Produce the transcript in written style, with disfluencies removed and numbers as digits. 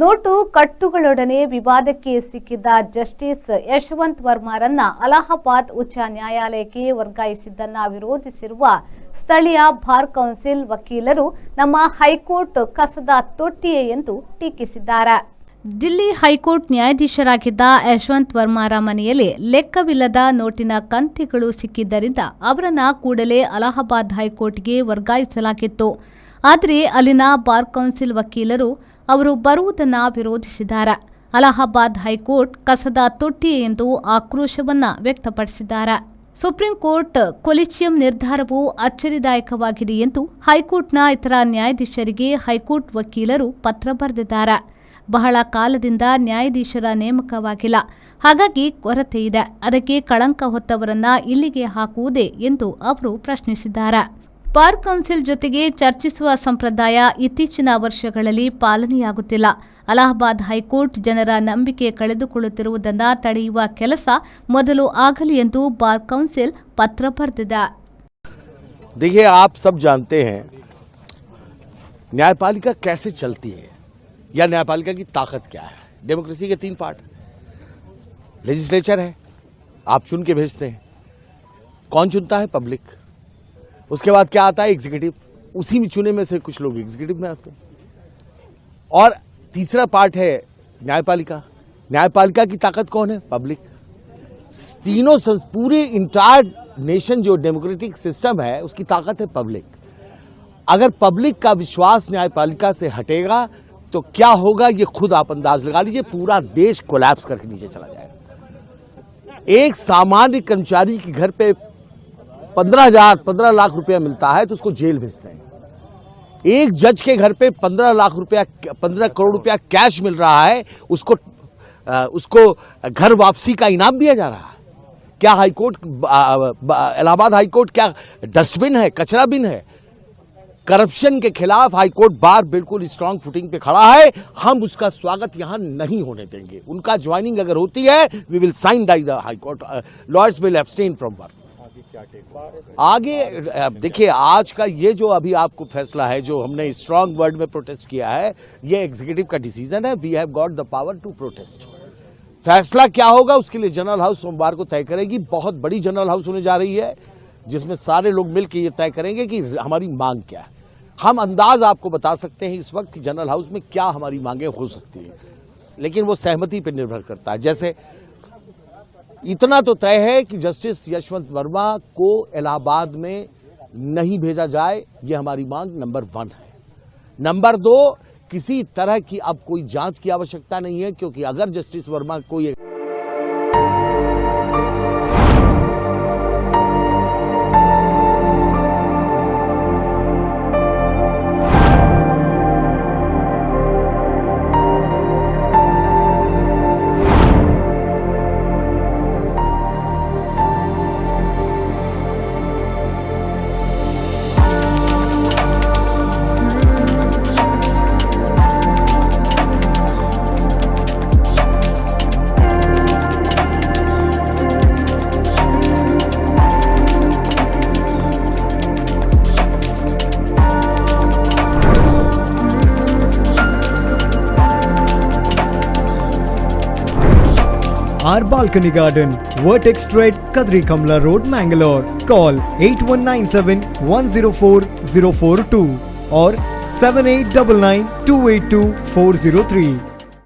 Note ಕಟ್ಟುಗಳೊಡನೆ ವಿವಾದಕ್ಕೆ ಸಿಕ್ಕಿದ್ದ justice Yashwant ವರ್ಮಾರನ್ನ Allahabad ಉಚ್ಚ ನ್ಯಾಯಾಲಯಕ್ಕೆ ವರ್ಗಾಯಿಸಿದ್ದನ್ನ ವಿರೋಧಿಸಿರುವ ಸ್ಥಳೀಯ ಬಾರ್ ಕೌನ್ಸಿಲ್ ವಕೀಲರು ನಮ್ಮ ಹೈಕೋರ್ಟ್ ಕಸದ ತೊಟ್ಟಿಯೇ ಎಂದು ಟೀಕಿಸಿದ್ದಾರೆ. ದಿಲ್ಲಿ ಹೈಕೋರ್ಟ್ ನ್ಯಾಯಾಧೀಶರಾಗಿದ್ದ ಯಶವಂತ್ ವರ್ಮಾರ ಮನೆಯಲ್ಲಿ ಲೆಕ್ಕವಿಲ್ಲದ ನೋಟಿನ ಕಂತೆಗಳು ಸಿಕ್ಕಿದ್ದರಿಂದ ಅವರನ್ನ ಕೂಡಲೇ ಅಲಹಾಬಾದ್ ಹೈಕೋರ್ಟ್ಗೆ ವರ್ಗಾಯಿಸಲಾಗಿತ್ತು. ಆದರೆ ಅಲ್ಲಿನ ಬಾರ್ ಕೌನ್ಸಿಲ್ ವಕೀಲರು ಅವರು ಬರುವುದನ್ನು ವಿರೋಧಿಸಿದ್ದಾರೆ. ಅಲಹಾಬಾದ್ ಹೈಕೋರ್ಟ್ ಕಸದ ತೊಟ್ಟಿ ಎಂದು ಆಕ್ರೋಶವನ್ನ ವ್ಯಕ್ತಪಡಿಸಿದ್ದಾರೆ. ಸುಪ್ರೀಂ ಕೋರ್ಟ್ ಕೊಲಿಜಿಯಂ ನಿರ್ಧಾರವು ಅಚ್ಚರಿದಾಯಕವಾಗಿದೆ ಎಂದು ಹೈಕೋರ್ಟ್ನ ಇತರ ನ್ಯಾಯಾಧೀಶರಿಗೆ ಹೈಕೋರ್ಟ್ ವಕೀಲರು ಪತ್ರ ಬರೆದಿದ್ದಾರೆ. ಬಹಳ ಕಾಲದಿಂದ ನ್ಯಾಯಾಧೀಶರ ನೇಮಕವಾಗಿಲ್ಲ, ಹಾಗಾಗಿ ಕೊರತೆ ಇದೆ. ಅದಕ್ಕೆ ಕಳಂಕ ಹೊತ್ತವರನ್ನ ಇಲ್ಲಿಗೆ ಹಾಕುವುದೇ ಎಂದು ಅವರು ಪ್ರಶ್ನಿಸಿದ್ದಾರೆ. ಬಾರ್ ಕೌನ್ಸಿಲ್ ಜೊತೆಗೆ ಚರ್ಚಿಸುವ ಸಂಪ್ರದಾಯ ಇತ್ತೀಚಿನ ವರ್ಷಗಳಲ್ಲಿ ಪಾಲನೆಯಾಗುತ್ತಿಲ್ಲ. ಅಲಹಾಬಾದ್ ಹೈಕೋರ್ಟ್ ಜನರ ನಂಬಿಕೆ ಕಳೆದುಕೊಳ್ಳುತ್ತಿರುವುದನ್ನು ತಡೆಯುವ ಕೆಲಸ ಮೊದಲು ಆಗಲಿ ಎಂದು ಬಾರ್ ಕೌನ್ಸಿಲ್ ಪತ್ರ ಬರೆದಿದೆ. देखिए, आप सब जानते हैं न्यायपालिका कैसे चलती है या न्यायपालिका की ताकत क्या है. डेमोक्रेसी के 3 पार्ट. लेजिस्लेचर है, आप चुन के भेजते हैं. कौन चुनता है? पब्लिक. उसके बाद क्या आता है? एग्जीक्यूटिव. उसी में चुने में से कुछ लोग एग्जीक्यूटिव में आते हैं. और तीसरा पार्ट है न्यायपालिका. न्यायपालिका की ताकत कौन है? पब्लिक. तीनों पूरे इंटायर नेशन जो डेमोक्रेटिक सिस्टम है उसकी ताकत है पब्लिक. अगर पब्लिक का विश्वास न्यायपालिका से हटेगा तो क्या होगा ये खुद आप अंदाज लगा लीजिए. पूरा देश कोलैप्स करके नीचे चला जाएगा. एक सामान्य कर्मचारी के घर पे 15 लाख रुपया मिलता है तो उसको जेल भेजते हैं. एक जज के घर पे 15 करोड़ रुपया कैश मिल रहा है, उसको घर वापसी का इनाम दिया जा रहा है. क्या हाईकोर्ट, इलाहाबाद हाईकोर्ट क्या डस्टबिन है, कचरा बिन है? करप्शन के खिलाफ हाईकोर्ट बार बिल्कुल स्ट्रांग फुटिंग पे खड़ा है. हम उसका स्वागत यहां नहीं होने देंगे. उनका ज्वाइनिंग अगर होती है, we will sine die the high court. Lawyers will abstain from work. आगे देखिए, आज का ये जो अभी आपको फैसला है, जो हमने स्ट्रांग वर्ड में प्रोटेस्ट किया है, ये एग्जीक्यूटिव का डिसीजन है. We have got the power to protest. फैसला क्या होगा उसके लिए जनरल हाउस सोमवार को तय करेगी. बहुत बड़ी जनरल हाउस होने जा रही है जिसमें सारे लोग मिलकर ये तय करेंगे कि हमारी मांग क्या है. हम अंदाज आपको बता सकते हैं इस वक्त कि जनरल हाउस में क्या हमारी मांगे हो सकती है, लेकिन वो सहमति पर निर्भर करता है. जैसे इतना तो तय है कि जस्टिस यशवंत वर्मा को इलाहाबाद में नहीं भेजा जाए, ये हमारी मांग नंबर 1 है. नंबर 2, किसी तरह की अब कोई जांच की आवश्यकता नहीं है, क्योंकि अगर जस्टिस वर्मा को ये Our Balcony Garden, Vertex Street, Kadri Kamla Road, Mangalore. Call 8197 104 042 or 7899 282 403.